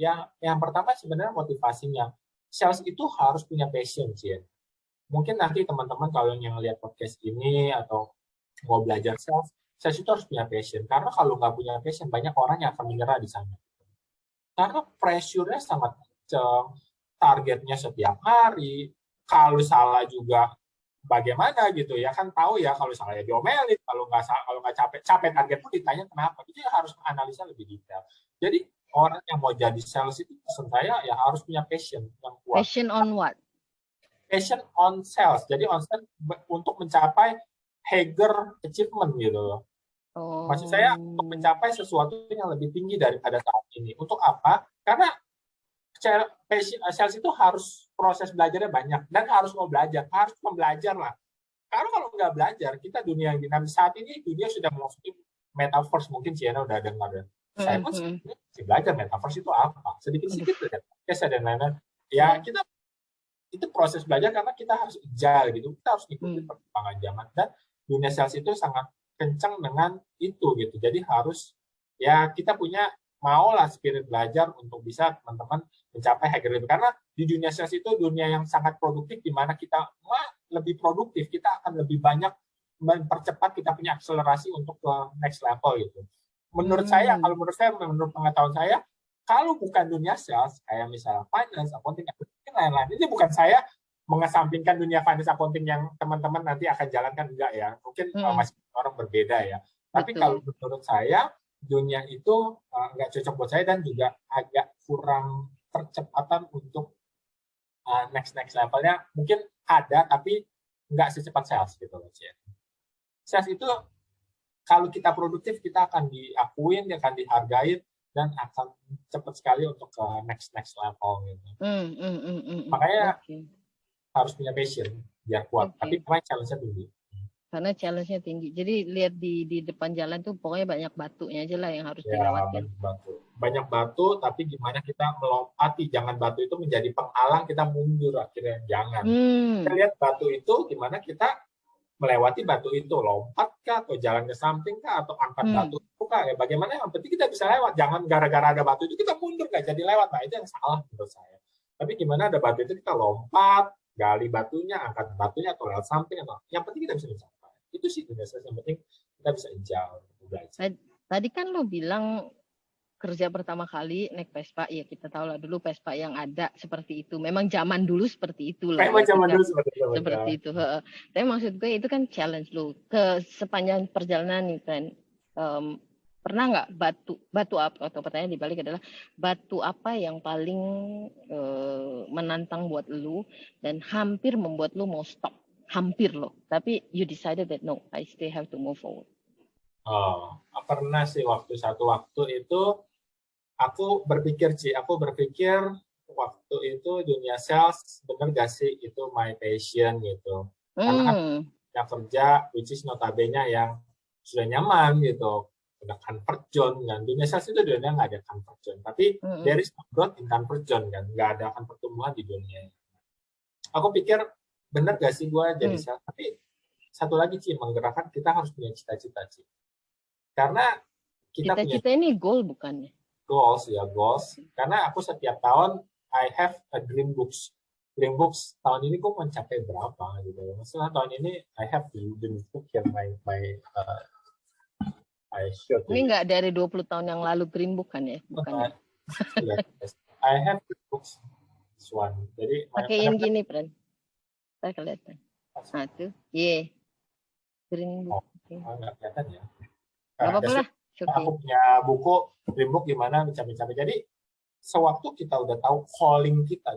yang pertama sebenarnya motivasinya. Sales itu harus punya passion sih ya. Mungkin nanti teman-teman kalau yang lihat podcast ini atau mau belajar sales itu harus punya passion. Karena kalau nggak punya passion, banyak orang yang akan menyerah di sana. Karena pressure-nya sangat kencang, targetnya setiap hari, kalau salah juga bagaimana gitu ya, kan tahu ya kalau salah ya diomelin, kalau nggak capek target pun ditanya kenapa. Itu harus analisa lebih detail. Jadi orang yang mau jadi sales itu pesan saya ya harus punya passion yang kuat. Passion on what? Passion on sales. Jadi on sales untuk mencapai higher achievement gitu loh. Maksud saya untuk mencapai sesuatu yang lebih tinggi daripada saat ini. Untuk apa? Karena sales itu harus proses belajarnya banyak dan harus mau belajar, harus membelajar lah. Karena kalau nggak belajar, kita dunia yang dinamis saat ini, dunia sudah memasuki metaverse, mungkin Ciana udah dengar ya. Saya pun masih belajar metaverse itu apa, sedikit-sedikit dan lain-lain. Ya kita itu proses belajar karena kita harus agile gitu, kita harus ikuti perkembangan zaman dan dunia sales itu sangat kencang dengan itu gitu. Jadi harus ya kita punya maulah spirit belajar untuk bisa teman-teman mencapai higher level. Karena di dunia sales itu dunia yang sangat produktif di mana kita lebih produktif, kita akan lebih banyak mempercepat kita punya akselerasi untuk ke next level gitu. Menurut saya, menurut pengetahuan saya, kalau bukan dunia sales kayak misalnya finance, accounting, lain-lain, ini bukan saya mengesampingkan dunia finance accounting yang teman-teman nanti akan jalankan, enggak ya. Mungkin masih orang berbeda ya. Tapi kalau menurut saya, dunia itu enggak cocok buat saya dan juga agak kurang percepatan untuk next levelnya. Mungkin ada, tapi enggak secepat sales gitu loh. Sales itu kalau kita produktif, kita akan diakuin, akan dihargain, dan akan cepat sekali untuk ke next level gitu. Makanya harus punya passion biar kuat. Tapi memang challenge-nya tinggi. Karena challenge-nya tinggi. Jadi lihat di depan jalan tuh pokoknya banyak batunya aja lah yang harus dilewatin. Banyak batu, tapi gimana kita melompati. Jangan batu itu menjadi penghalang kita mundur akhirnya. Jangan. Kita lihat batu itu gimana kita melewati batu itu, lompat kah, atau jalan ke samping kah, atau angkat batu itu kah, ya bagaimana yang penting kita bisa lewat, jangan gara-gara ada batu itu kita mundur, nggak jadi lewat, nah itu yang salah menurut saya. Tapi gimana ada batu itu kita lompat, gali batunya, angkat batunya, atau lewat samping, atau yang penting kita bisa mencapai. Itu sih biasanya yang penting kita bisa jauh belajar. Tadi kan lo bilang kerja pertama kali naik Vespa, ya kita tahu lah dulu Vespa yang ada seperti itu. Memang zaman dulu seperti itu lah. Memang zaman dulu seperti itu. Tapi maksud gue itu kan challenge lo ke sepanjang perjalanan nih kan. Pernah nggak batu apa, atau pertanyaan dibalik adalah batu apa yang paling menantang buat lo dan hampir membuat lo mau stop, hampir lo. Tapi you decided that no, I still have to move forward. Pernah sih satu waktu itu aku berpikir waktu itu dunia sales bener gak sih itu my passion gitu. Karena yang kerja which is notabene yang sudah nyaman gitu, udah comfort zone kan. Dunia sales itu dunia nggak ada comfort zone, tapi there is no growth in comfort zone kan, nggak ada akan pertumbuhan di dunia. Aku pikir bener gak sih gue jadi sales, tapi satu lagi sih menggerakkan kita harus punya cita-cita sih. Karena cita-cita ini goal bukannya? Goals. Karena aku setiap tahun I have a dream books. Dream books tahun ini gue mencapai berapa gitu. Maksudnya tahun ini I have the dream book yang I should. Ini nggak dari 20 tahun yang lalu dream book kan ya? Bukan. I have dream books. One. Jadi pakaiin gini, friend. Saya kelihatan. Nah, tuh. Dream book. Nggak kelihatan ya. Gak apa-apa lah. Aku punya buku dream book gimana mencapai. Jadi sewaktu kita udah tahu calling kita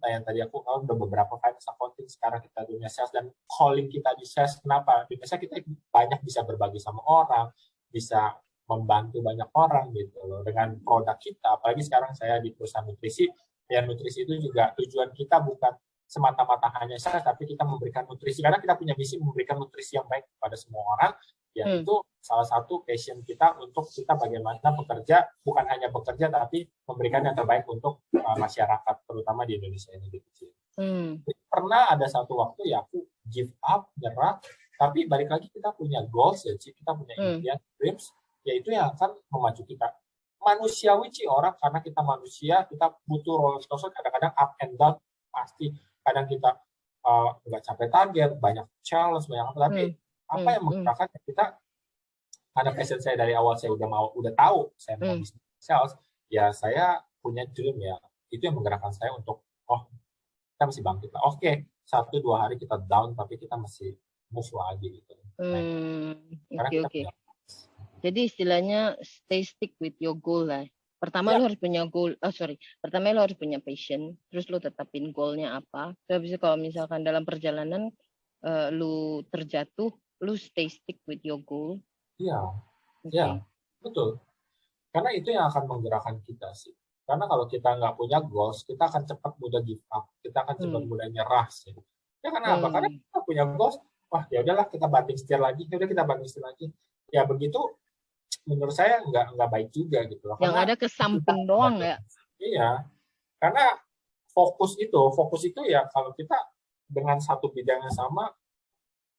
yang tadi aku tahu udah beberapa finance accounting, sekarang kita dunia sales dan calling kita di sales. Kenapa? Biasanya kita banyak bisa berbagi sama orang, bisa membantu banyak orang gitu loh dengan produk kita. Apalagi sekarang saya di perusahaan nutrisi, ya nutrisi itu juga tujuan kita bukan semata-mata hanya sales, tapi kita memberikan nutrisi karena kita punya misi memberikan nutrisi yang baik kepada semua orang. Ya itu salah satu passion kita untuk kita bagaimana bekerja, bukan hanya bekerja tapi memberikan yang terbaik untuk masyarakat, terutama di Indonesia ini gitu. Pernah ada satu waktu ya aku give up, nyerah, tapi balik lagi kita punya goals ya, kita punya impian, dreams, yaitu yang akan memacu kita. manusiawi sih orang, karena kita manusia, kita butuh roller coaster, kadang-kadang up and down pasti. Kadang kita nggak capai target, banyak challenge, banyak apa, tapi apa yang menggerakkan kita, karena passion saya dari awal, saya udah tahu saya mau bisnis sales, ya saya punya dream ya, itu yang menggerakkan saya untuk kita masih bangkit lah. Oke, 1-2 hari kita down, tapi kita masih move lagi gitu. Karena kita punya. Jadi istilahnya stay stick with your goal lah. Pertama lo harus punya goal, pertama lo harus punya passion, terus lo tetapin goalnya apa. Terus kalau misalkan dalam perjalanan lo terjatuh, lo stay stick with your goal. Iya, betul. Karena itu yang akan menggerakkan kita sih. Karena kalau kita nggak punya goals, kita akan cepat mudah give up, kita akan cepat mudah nyerah sih. Ya karena apa? Karena kita punya goals, wah ya udahlah kita banting setir lagi, ya begitu. Menurut saya nggak baik juga gitu loh. Yang ada ke samping doang ya. Iya, karena fokus itu ya, kalau kita dengan satu bidang yang sama,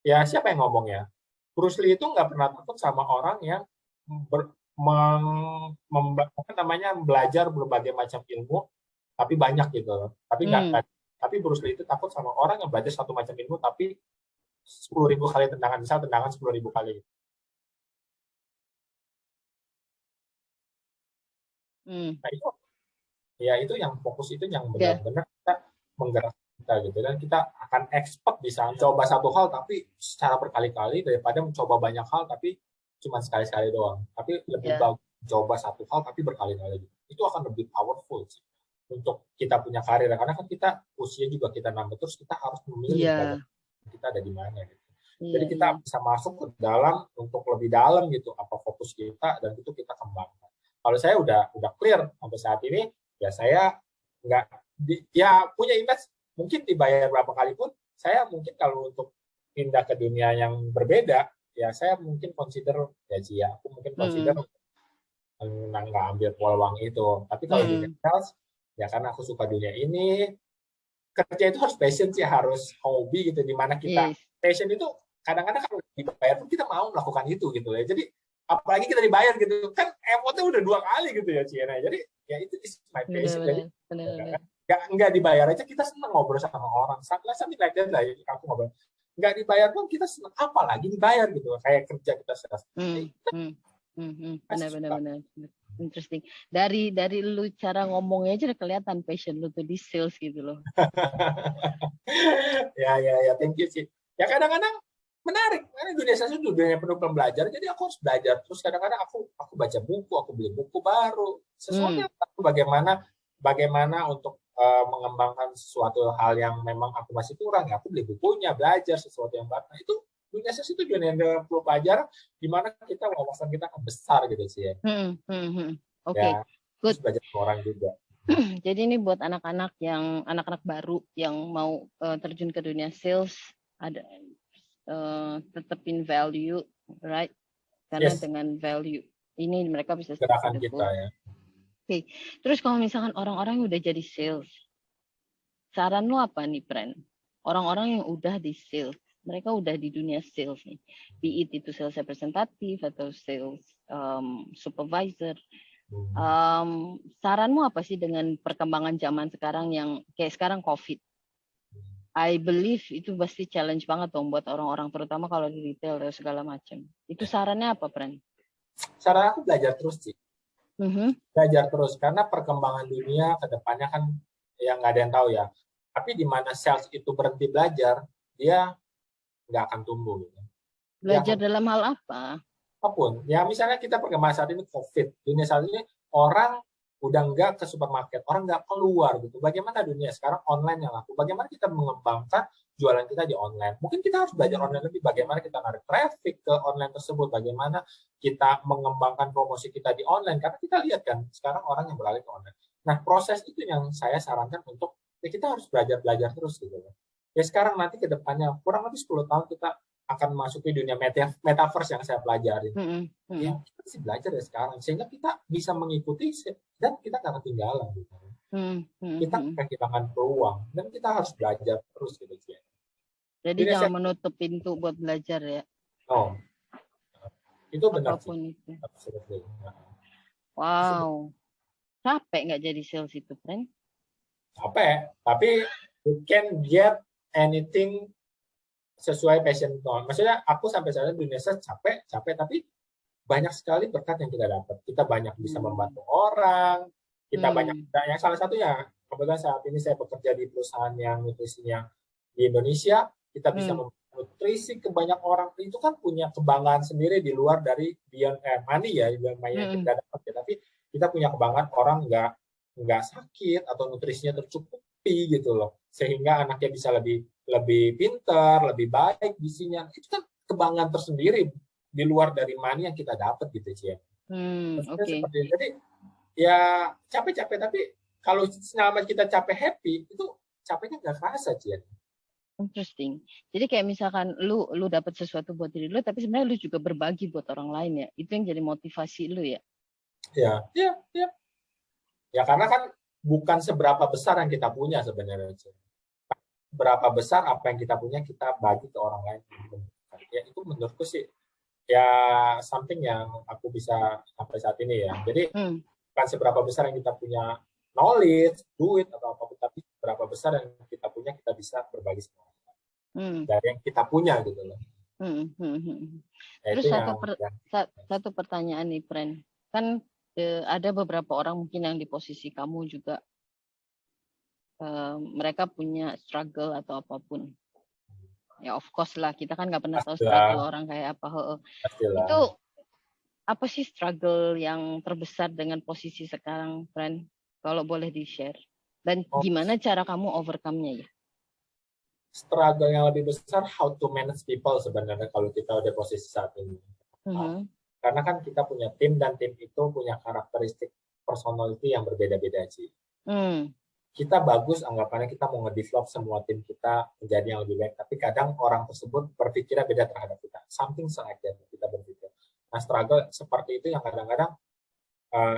ya siapa yang ngomong ya? Bruce Lee itu nggak pernah takut sama orang yang belajar berbagai macam ilmu, tapi banyak gitu loh. Tapi Bruce Lee itu takut sama orang yang belajar satu macam ilmu, tapi 10.000 kali tendangan, misal tendangan 10.000 kali. Nah itu yang fokus, itu yang benar-benar kita menggerakkan kita gitu, dan kita akan expert bisa coba satu hal tapi secara berkali-kali daripada mencoba banyak hal tapi cuma sekali-sekali doang. Tapi lebih bagus coba satu hal tapi berkali-kali gitu. Itu akan lebih powerful sih untuk kita punya karir, karena kan kita usia juga kita nambah, terus kita harus memilih kita ada di mana gitu. Jadi kita bisa masuk ke dalam untuk lebih dalam gitu, apa fokus kita, dan itu kita kembangkan. Kalau saya udah clear sampai saat ini, ya saya nggak punya image, mungkin dibayar berapa kali pun, saya mungkin kalau untuk pindah ke dunia yang berbeda, ya saya mungkin consider gaji ya, aku mungkin consider nggak ambil peluang itu. Tapi kalau dunia sales, ya karena aku suka dunia ini, kerja itu harus passion sih, harus hobi gitu, dimana kita passion itu kadang-kadang kalau dibayar pun kita mau melakukan itu gitu ya. Jadi apalagi kita dibayar gitu kan, effortnya udah 2 kali gitu ya Ciana. Jadi ya itu is my passion. Jadi nggak dibayar aja kita senang ngobrol sama orang, something like that lah. Aku ngobrol nggak dibayar pun kita senang, apalagi dibayar gitu, kayak kerja kita sales. Benar. Interesting. Dari lu cara ngomongnya aja udah kelihatan passion lu tuh di sales gitu loh. ya thank you sih. Ya kadang-kadang menarik, karena dunia sales itu dunia yang penuh pembelajaran, jadi aku harus belajar terus. Kadang-kadang aku baca buku, aku beli buku baru, sesuatu yang bagaimana untuk mengembangkan sesuatu hal yang memang aku masih kurang, ya aku beli bukunya, belajar sesuatu yang baru. Nah, itu dunia sales itu dunia yang perlu pelajaran, di mana kita wawasan kita akan besar gitu sih ya. Oke, good. Belajar orang juga. Jadi ini buat anak-anak baru yang mau terjun ke dunia sales, ada tetapin value, right? Karena dengan value ini mereka bisa gerakan kita ya. Oke. Terus kalau misalkan orang-orang yang udah jadi sales, saran lu apa nih, Pren? Orang-orang yang udah di sales, mereka udah di dunia sales nih, be it itu sales representative atau sales supervisor. Saranmu apa sih dengan perkembangan zaman sekarang yang kayak sekarang COVID? I believe itu pasti challenge banget dong buat orang-orang, terutama kalau di retail dan segala macam. Itu sarannya apa, Pren? Saran aku belajar terus sih. Belajar terus, karena perkembangan dunia ke depannya kan ya nggak ada yang tahu ya. Tapi di mana sales itu berhenti belajar, dia nggak akan tumbuh. Gitu. Belajar dalam hal apa? Apapun. Ya misalnya kita perkembangan saat ini COVID, dunia saat ini orang udah nggak ke supermarket, orang nggak keluar gitu. Bagaimana dunia sekarang online yang laku? Bagaimana kita mengembangkan jualan kita di online? Mungkin kita harus belajar online lebih. Bagaimana kita narik traffic ke online tersebut? Bagaimana kita mengembangkan promosi kita di online? Karena kita lihat kan sekarang orang yang beralih ke online. Nah proses itu yang saya sarankan untuk ya kita harus belajar terus gitu. Ya sekarang nanti ke depannya kurang lebih 10 tahun kita akan masuk ke dunia metaverse yang saya pelajarin. Ya, kita mesti belajar ya sekarang, sehingga kita bisa mengikuti dan kita nggak ketinggalan. Gitu. Kita kehilangan peluang, dan kita harus belajar terus gitu. Jadi jangan menutup pintu buat belajar ya. Itu benar apapun sih. Itu. Wow, capek nggak jadi sales itu, friend? Capek, tapi you can get anything sesuai passion. Maksudnya aku sampai saat ini dunia sales capek, tapi banyak sekali berkat yang kita dapat. Kita banyak bisa membantu orang, kita banyak, yang salah satunya, kebetulan saat ini saya bekerja di perusahaan yang nutrisinya di Indonesia, kita bisa nutrisi ke banyak orang, itu kan punya kebanggaan sendiri di luar dari beyond money ya, yang kita dapat ya. Tapi kita punya kebanggaan orang nggak sakit atau nutrisinya tercukupi gitu loh, sehingga anaknya bisa lebih pintar, lebih baik gizinya. Itu kan kebanggaan tersendiri di luar dari money yang kita dapat gitu sih ya. Seperti itu. Jadi ya capek-capek, tapi kalau selama kita capek happy, itu capeknya nggak kerasa sih ya. Interesting. Jadi kayak misalkan lu dapat sesuatu buat diri lu, tapi sebenarnya lu juga berbagi buat orang lain ya. Itu yang jadi motivasi lu ya. Ya. Ya karena kan bukan seberapa besar yang kita punya sebenarnya. Berapa besar apa yang kita punya kita bagi ke orang lain. Ya itu menurutku sih ya something yang aku bisa sampai saat ini ya. Jadi bukan seberapa besar yang kita punya knowledge, duit atau apapun, tapi berapa besar yang kita punya kita bisa berbagi sama orang dari yang kita punya gitu loh. Terus satu pertanyaan nih, friend. Kan ada beberapa orang mungkin yang di posisi kamu juga mereka punya struggle atau apapun. Ya of course lah, kita kan nggak pernah tahu struggle orang kayak apa. Itu apa sih struggle yang terbesar dengan posisi sekarang, friend? Kalau boleh di-share. Dan gimana cara kamu overcome-nya ya? Struggle yang lebih besar how to manage people sebenarnya kalau kita udah posisi saat ini. Karena kan kita punya tim dan tim itu punya karakteristik personality yang berbeda-beda sih. Kita bagus anggapannya kita mau nge-develop semua tim kita menjadi yang lebih baik, tapi kadang orang tersebut berpikirnya beda terhadap kita. Something like that kita berpikir. Nah, struggle seperti itu yang kadang-kadang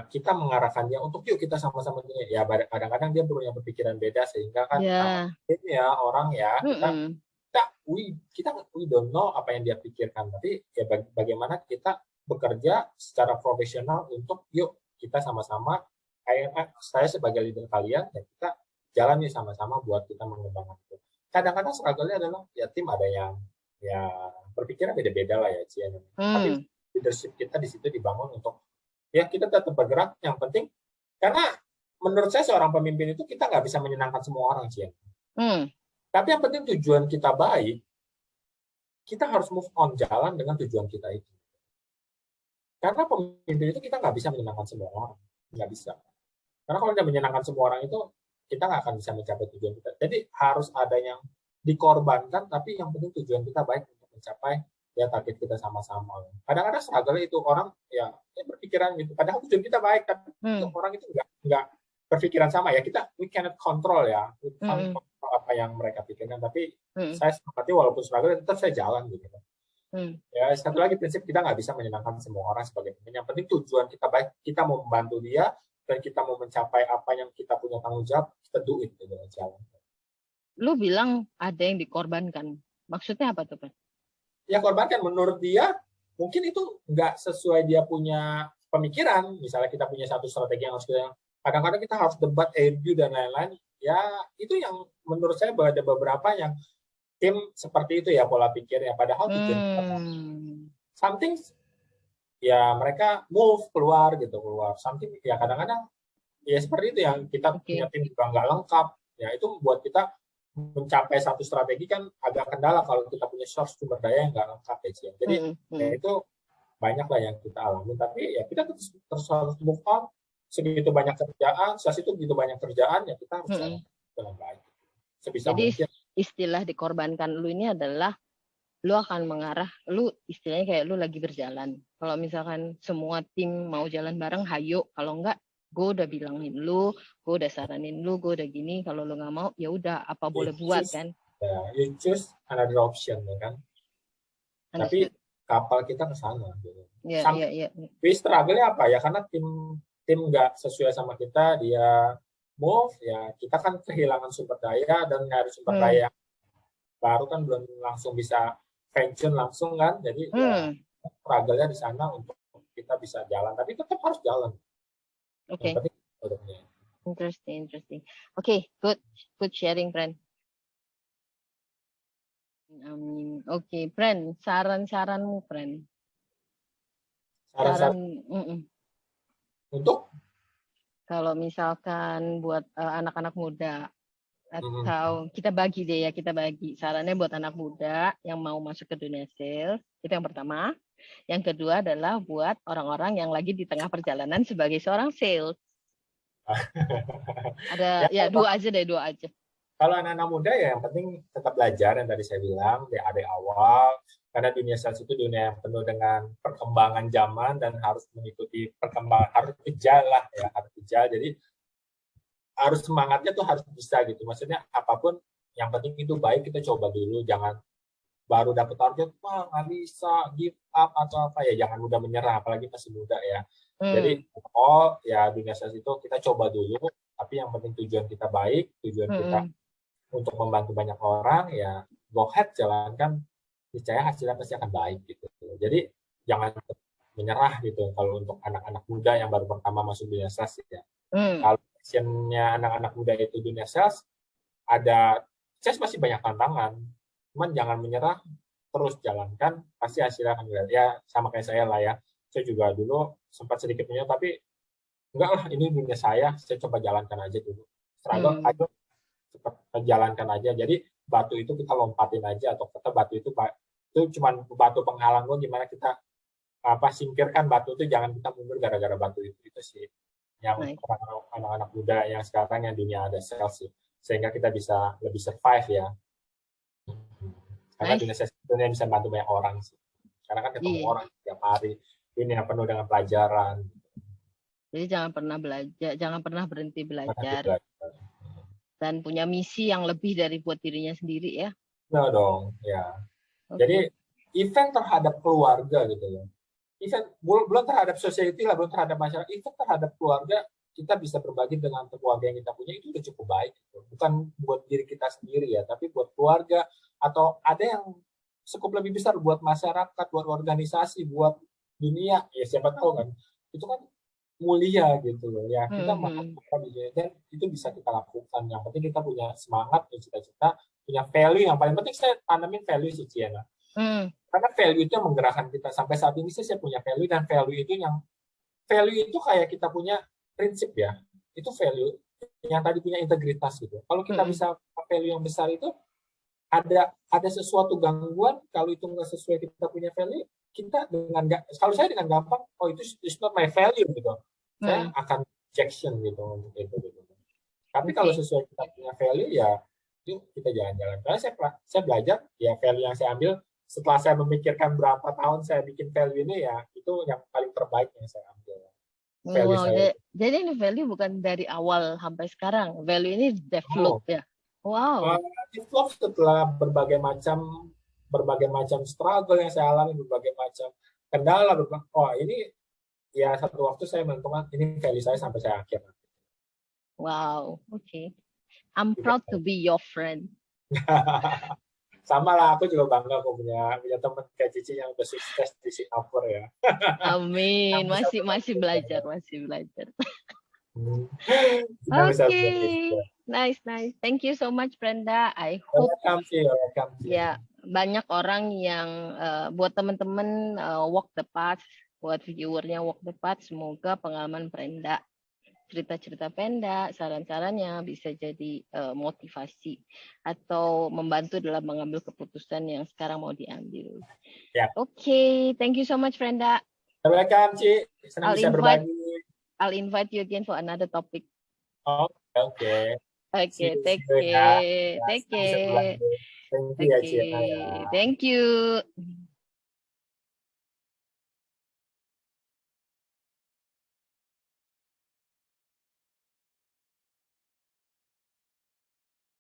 kita mengarahkan dia untuk yuk kita sama-sama ini. Ya kadang-kadang dia punya berpikiran beda sehingga kan orang ya kita we don't know apa yang dia pikirkan, tapi ya bagaimana kita bekerja secara profesional untuk yuk kita sama-sama saya sebagai leader kalian ya kita jalan nih sama-sama buat kita mengembangkan itu. Kadang-kadang struggle-nya adalah ya tim ada yang ya berpikiran beda-beda lah ya Cian. Tapi leadership kita di situ dibangun untuk ya kita tetap bergerak, yang penting karena menurut saya seorang pemimpin itu kita nggak bisa menyenangkan semua orang Cian. Tapi yang penting tujuan kita baik, kita harus move on jalan dengan tujuan kita itu. Karena pemimpin itu kita nggak bisa menyenangkan semua orang, nggak bisa. Karena kalau kita menyenangkan semua orang itu kita nggak akan bisa mencapai tujuan kita. Jadi harus ada yang dikorbankan, tapi yang penting tujuan kita baik untuk mencapai ya target kita sama-sama. Kadang-kadang struggle itu orang ya berpikiran gitu. Padahal tujuan kita baik, tapi orang itu nggak berpikiran sama ya. We cannot control ya. We can't control apa yang mereka pikirkan. Tapi saya sepakati walaupun struggle tetap saya jalan gitu. Ya satu lagi prinsip kita nggak bisa menyenangkan semua orang sebagai pemimpin. Yang penting tujuan kita baik. Kita mau membantu dia dan kita mau mencapai apa yang kita punya tanggung jawab. Kita do it gitu jalan. Lu bilang ada yang dikorbankan. Maksudnya apa tuh, Pak? Ya korbankan menurut dia mungkin itu nggak sesuai dia punya pemikiran. Misalnya kita punya satu strategi yang harus kita, kadang-kadang kita harus debat, review dan lain-lain. Ya itu yang menurut saya ada beberapa yang tim seperti itu ya pola pikirnya. Padahal something ya mereka move keluar. Something ya kadang-kadang ya seperti itu yang kita punya tim juga nggak lengkap. Ya itu buat kita mencapai satu strategi kan agak kendala kalau kita punya source sumber daya yang nggak lengkap ya. Jadi ya itu banyak lah yang kita alami, tapi ya kita terus harus move on. Segitu banyak kerjaan, itu begitu banyak kerjaan ya kita harus jalan baik. Sebisa jadi mungkin. Istilah dikorbankan lu ini adalah lu akan mengarah, lu istilahnya kayak lu lagi berjalan. Kalau misalkan semua tim mau jalan bareng, hayo. Kalau enggak, gue udah bilangin lu, gue udah saranin lu, gue udah gini. Kalau lu nggak mau, ya udah apa boleh buat kan? Ya, you choose another option ya kan. Tapi kapal kita ke sana. Iya. Struggle-nya apa ya? Karena tim nggak sesuai sama kita, dia move ya kita kan kehilangan sumber daya dan nyari sumber daya baru kan belum langsung bisa pensiun langsung kan. Jadi ya struggle-nya di sana untuk kita bisa jalan. Tapi tetap harus jalan. Oke. Yang penting produknya. Interesting. Oke, good sharing, friend. Oke, friend, saran-saranmu, friend. Saran untuk kalau misalkan buat anak-anak muda, atau kita bagi sarannya buat anak muda yang mau masuk ke dunia sales, itu yang pertama. Yang kedua adalah buat orang-orang yang lagi di tengah perjalanan sebagai seorang sales. Ada ya dua aja. Kalau anak-anak muda ya yang penting tetap belajar yang tadi saya bilang dari awal, karena dunia sales itu dunia yang penuh dengan perkembangan zaman dan harus mengikuti perkembangan, harus kejar. Jadi harus semangatnya tuh harus bisa gitu. Maksudnya apapun yang penting itu baik, kita coba dulu, jangan baru dapat target nggak bisa, give up atau apa ya, jangan mudah menyerah apalagi masih muda ya. Jadi ya dunia sales itu kita coba dulu, tapi yang penting tujuan kita baik, tujuan kita untuk membantu banyak orang, ya go ahead, jalankan, niscaya hasilnya pasti akan baik gitu. Jadi jangan menyerah gitu kalau untuk anak-anak muda yang baru pertama masuk dunia sales ya. Kalau passionnya anak-anak muda itu dunia sales, sales masih banyak tantangan, cuman jangan menyerah, terus jalankan, pasti hasilnya akan dilihat. Ya sama kayak saya lah ya, saya juga dulu sempat sedikit menyerah, tapi enggak lah, ini dunia saya coba jalankan aja dulu. Struggle aja, jalankan aja. Jadi batu itu kita lompatin aja, atau kata batu itu cuma batu penghalang lo, gimana kita singkirkan batu itu, jangan kita mundur gara-gara batu itu sih yang anak-anak muda yang sekarang yang dunia ada sales sih, sehingga kita bisa lebih survive ya, karena dunia bisa bantu banyak orang sih, karena kan ketemu orang setiap hari, dunia penuh dengan pelajaran. Jadi jangan pernah berhenti belajar. Dan punya misi yang lebih dari buat dirinya sendiri ya. Nah dong, ya. Jadi event terhadap keluarga gitu ya. Event belum terhadap society lah, belum terhadap masyarakat. Event terhadap keluarga, kita bisa berbagi dengan keluarga yang kita punya, itu udah cukup baik. Gitu. Bukan buat diri kita sendiri ya, tapi buat keluarga, atau ada yang cukup lebih besar buat masyarakat, buat organisasi, buat dunia. Ya siapa tahu kan. Itu kan mulia gitu loh ya, kita melakukan dan itu bisa kita lakukan. Yang penting kita punya semangat, punya cita-cita, punya value. Yang paling penting saya tanamin value sih, Ciana. Karena value itu yang menggerakkan kita. Sampai saat ini saya punya value, dan value itu kayak kita punya prinsip ya, itu value yang tadi punya integritas gitu. Kalau kita bisa value yang besar itu, ada sesuatu gangguan, kalau itu nggak sesuai kita punya value, kita kalau saya dengan gampang, oh itu is not my value gitu, saya akan rejection gitu untuk itu gitu. Tapi kalau sesuai kita punya value ya, itu kita jalan-jalan. Karena saya belajar ya, value yang saya ambil setelah saya memikirkan berapa tahun saya bikin value ini ya, itu yang paling terbaik yang saya ambil. Value saya. Jadi ini value bukan dari awal sampai sekarang, value ini develop ya. Wow. Develop setelah berbagai macam struggle yang saya alami, berbagai macam kendala. Ini ya satu waktu saya menentukan ini value saya sampai saya akhir. Wow, okay. I'm proud to be your friend. Sama lah, aku juga bangga kok punya teman kayak Cici yang udah sukses di Singapura ya. Amin, masih belajar. Okay, nice. Thank you so much, Brenda. I hope ya banyak orang yang buat teman-teman walk the path, buat viewernya walk the path. Semoga pengalaman Brenda, cerita-cerita Brenda, saran-sarannya bisa jadi motivasi atau membantu dalam mengambil keputusan yang sekarang mau diambil. Ya. Okay, thank you so much, Brenda. Welcome, Ci. Senang bisa berbagi. I'll invite you again for another topic. Okay. Take care. Thank you. Thank you.